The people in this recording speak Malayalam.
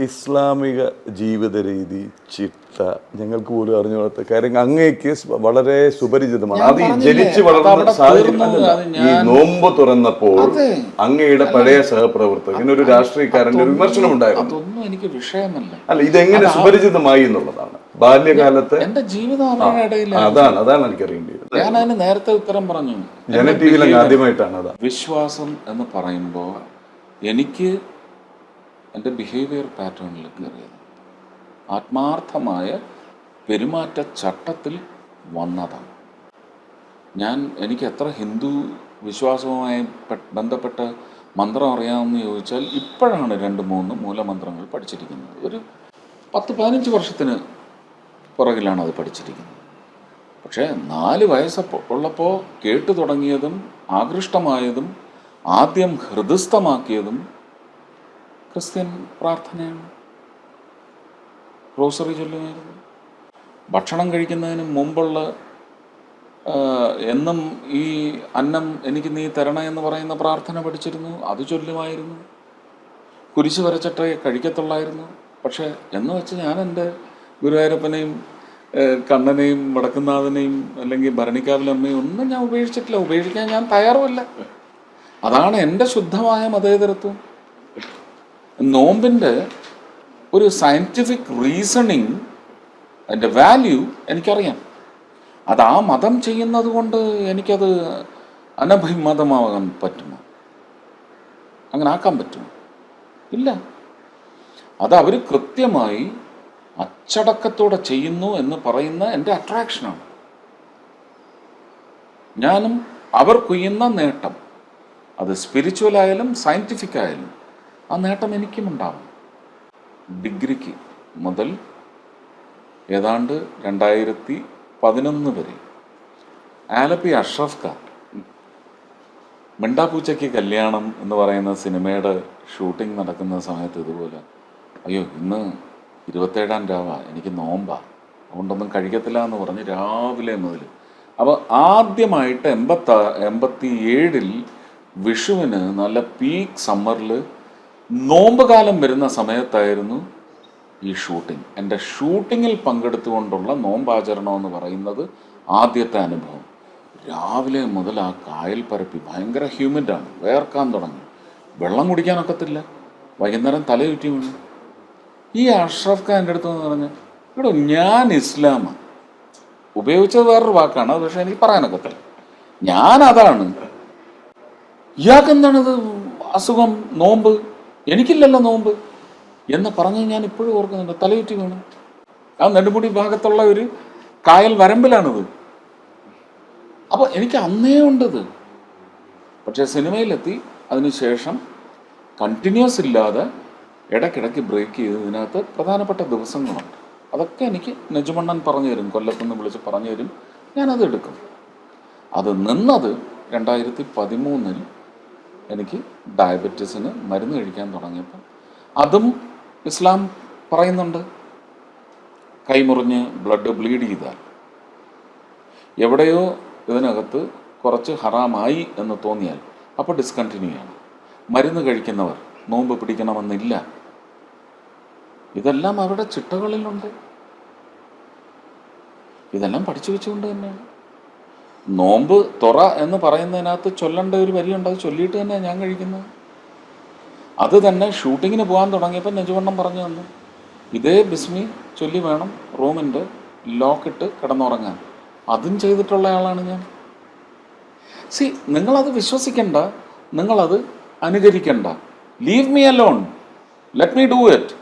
ഇസ്ലാമിക ജീവിത രീതി, ചിട്ട ഞങ്ങൾക്ക് പോലും അറിഞ്ഞുകൊടുത്ത കാര്യം അങ്ങേക്ക് വളരെ സുപരിചിതമാണ്. അത് ഈ ജനിച്ചു വളർന്ന സാഹചര്യം. ഈ നോമ്പ് തുറന്നപ്പോൾ അങ്ങയുടെ പഴയ സഹപ്രവർത്തകൻ ഒരു രാഷ്ട്രീയക്കാരന്റെ വിമർശനം ഉണ്ടായിരുന്നു. അതൊന്നും എനിക്ക് വിഷയമല്ല. അല്ല, ഇതെങ്ങനെ സുപരിചിതമായി എന്നുള്ളതാണ്. ബാല്യകാലത്ത് എന്റെ ജീവിതം അതാണ് എനിക്കറിയേണ്ടത്. ഞാൻ അതിന് നേരത്തെ ഉത്തരം പറഞ്ഞു. ജന ടി വിയിൽ ആദ്യമായിട്ടാണ് അതാ. വിശ്വാസം എന്ന് പറയുമ്പോൾ എനിക്ക് എൻ്റെ ബിഹേവിയർ പാറ്റേണിൽ കയറിയത് ആത്മാർത്ഥമായ പെരുമാറ്റ ചട്ടത്തിൽ വന്നതാണ്. എനിക്ക് എത്ര ഹിന്ദു വിശ്വാസവുമായി ബന്ധപ്പെട്ട മന്ത്രം അറിയാമെന്ന് ചോദിച്ചാൽ ഇപ്പോഴാണ് 2-3 മൂലമന്ത്രങ്ങൾ പഠിച്ചിരിക്കുന്നത്. ഒരു 10-15 വർഷത്തിന് പുറകിലാണ് അത് പഠിച്ചിരിക്കുന്നത്. പക്ഷേ 4 വയസ്സ് ഉള്ളപ്പോൾ കേട്ടു തുടങ്ങിയതും ആകൃഷ്ടമായതും ആദ്യം ഹൃദയസ്ഥമാക്കിയതും ക്രിസ്ത്യൻ പ്രാർത്ഥനയാണ്. റോസറി ചൊല്ലുമായിരുന്നു. ഭക്ഷണം കഴിക്കുന്നതിന് മുമ്പുള്ള എന്നും ഈ അന്നം എനിക്ക് നീ തരണേ എന്ന് പറയുന്ന പ്രാർത്ഥന പഠിച്ചിരുന്നു. അത് ചൊല്ലുമായിരുന്നു. കുരിശ് വരച്ചിട്ടേ കഴിക്കത്തുള്ളായിരുന്നു. പക്ഷേ എന്ന് വെച്ച് ഞാൻ എൻ്റെ ഗുരുവായൂരപ്പനെയും കണ്ണനെയും വടക്കുന്നാഥനെയും അല്ലെങ്കിൽ ഭരണിക്കാവിലമ്മയും ഒന്നും ഞാൻ ഉപേക്ഷിച്ചിട്ടില്ല. ഉപേക്ഷിക്കാൻ ഞാൻ തയ്യാറുമല്ല. അതാണ് എൻ്റെ ശുദ്ധമായ മതേതരത്വം. നോമ്പിൻ്റെ ഒരു സയൻറ്റിഫിക് റീസണിങ്, അതിൻ്റെ വാല്യൂ എനിക്കറിയാം. അത് ആ മതം ചെയ്യുന്നത് കൊണ്ട് എനിക്കത് അനഭിമതമാകാൻ പറ്റുമോ? അങ്ങനെ ആക്കാൻ പറ്റുമോ? ഇല്ല. അത് അവർ കൃത്യമായി അച്ചടക്കത്തോടെ ചെയ്യുന്നു എന്ന് പറയുന്ന എൻ്റെ അട്രാക്ഷനാണ്. ഞാനും അവർ കൊയ്യുന്ന നേട്ടം, അത് സ്പിരിച്വൽ ആയാലും സയൻറ്റിഫിക് ആയാലും, ആ നേട്ടം എനിക്കും ഉണ്ടാവും. ഡിഗ്രിക്ക് മുതൽ ഏതാണ്ട് 2011 വരെ ആലപ്പി അഷ്റഫ് ഖാൻ മിണ്ടാപ്പൂച്ചയ്ക്ക് കല്യാണം എന്ന് പറയുന്ന സിനിമയുടെ ഷൂട്ടിംഗ് നടക്കുന്ന സമയത്ത് ഇതുപോലെ, അയ്യോ ഇന്ന് 27-ാം രാവാ, എനിക്ക് നോമ്പാ, അതുകൊണ്ടൊന്നും കഴിക്കത്തില്ല എന്ന് പറഞ്ഞ് രാവിലെ മുതൽ. അപ്പോൾ ആദ്യമായിട്ട് 87-ൽ വിഷുവിന് നല്ല പീക്ക് സമ്മറിൽ നോമ്പ് കാലം വരുന്ന സമയത്തായിരുന്നു ഈ ഷൂട്ടിംഗ്. എൻ്റെ ഷൂട്ടിങ്ങിൽ പങ്കെടുത്തുകൊണ്ടുള്ള നോമ്പാചരണം എന്ന് പറയുന്നത് ആദ്യത്തെ അനുഭവം. രാവിലെ മുതൽ ആ കായൽ പരപ്പി ഭയങ്കര ഹ്യൂമിഡാണ്, വേർക്കാൻ തുടങ്ങി, വെള്ളം കുടിക്കാനൊക്കത്തില്ല, വൈകുന്നേരം തലയുറ്റി വീണു. ഈ അഷ്റഫ് ഖാൻ എൻ്റെ അടുത്ത് എന്ന് പറഞ്ഞ്, ഇവിടെ ഞാൻ ഇസ്ലാമാണ് ഉപയോഗിച്ചത്, വേറൊരു വാക്കാണ് അത്, പക്ഷെ എനിക്ക് പറയാനൊക്കത്തില്ല, ഞാനതാണ്. ഇയാൾക്കെന്താണിത് അസുഖം, നോമ്പ്, എനിക്കില്ലല്ലോ നോമ്പ് എന്ന് പറഞ്ഞ് ഞാൻ ഇപ്പോഴും ഓർക്കുന്നുണ്ട്. തലയുറ്റി വീണു. ആ നെടുമുടി ഭാഗത്തുള്ള ഒരു കായൽ വരമ്പിലാണിത്. അപ്പോൾ എനിക്ക് അന്നേ ഉണ്ടത്. പക്ഷേ സിനിമയിലെത്തി അതിനുശേഷം കണ്ടിന്യൂസ് ഇല്ലാതെ ഇടയ്ക്കിടയ്ക്ക് ബ്രേക്ക് ചെയ്ത് ഇതിനകത്ത് പ്രധാനപ്പെട്ട ദിവസങ്ങളുണ്ട്. അതൊക്കെ എനിക്ക് നെജുമണ്ണൻ പറഞ്ഞു തരും, കൊല്ലത്തുനിന്ന് വിളിച്ച് പറഞ്ഞു തരും, ഞാനത് എടുക്കും. അത് നിന്നത് 2013-ൽ എനിക്ക് ഡയബറ്റീസിന് മരുന്ന് കഴിക്കാൻ തുടങ്ങിയപ്പോൾ അതും ഇസ്ലാം പറയുന്നുണ്ട്. കൈമുറിഞ്ഞ് ബ്ലഡ് ബ്ലീഡ് ചെയ്താൽ എവിടെയോ ഇതിനകത്ത് കുറച്ച് ഹറാമായി എന്ന് തോന്നിയാൽ അപ്പോൾ ഡിസ്കണ്ടിന്യൂ ചെയ്യണം. മരുന്ന് കഴിക്കുന്നവർ നോമ്പ് പിടിക്കണമെന്നില്ല. ഇതെല്ലാം അവരുടെ ചിട്ടകളിലുണ്ട്. ഇതെല്ലാം പഠിച്ചു വെച്ചുകൊണ്ട് തന്നെയാണ്. നോമ്പ് തുറ എന്ന് പറയുന്നതിനകത്ത് ചൊല്ലേണ്ട ഒരു വരിയുണ്ട്, അത് ചൊല്ലിയിട്ട് തന്നെയാണ് ഞാൻ കഴിക്കുന്നത്. അത് തന്നെ ഷൂട്ടിങ്ങിന് പോകാൻ തുടങ്ങിയപ്പോൾ നെജുവണ്ണം പറഞ്ഞു തന്നു, ഇതേ ബിസ്മി ചൊല്ലി വേണം റൂമിൻ്റെ ലോക്കിട്ട് കിടന്നുറങ്ങാൻ. അതും ചെയ്തിട്ടുള്ള ആളാണ് ഞാൻ. നിങ്ങളത് വിശ്വസിക്കണ്ട, നിങ്ങളത് അനുകരിക്കണ്ട. Leave me alone, let me do it.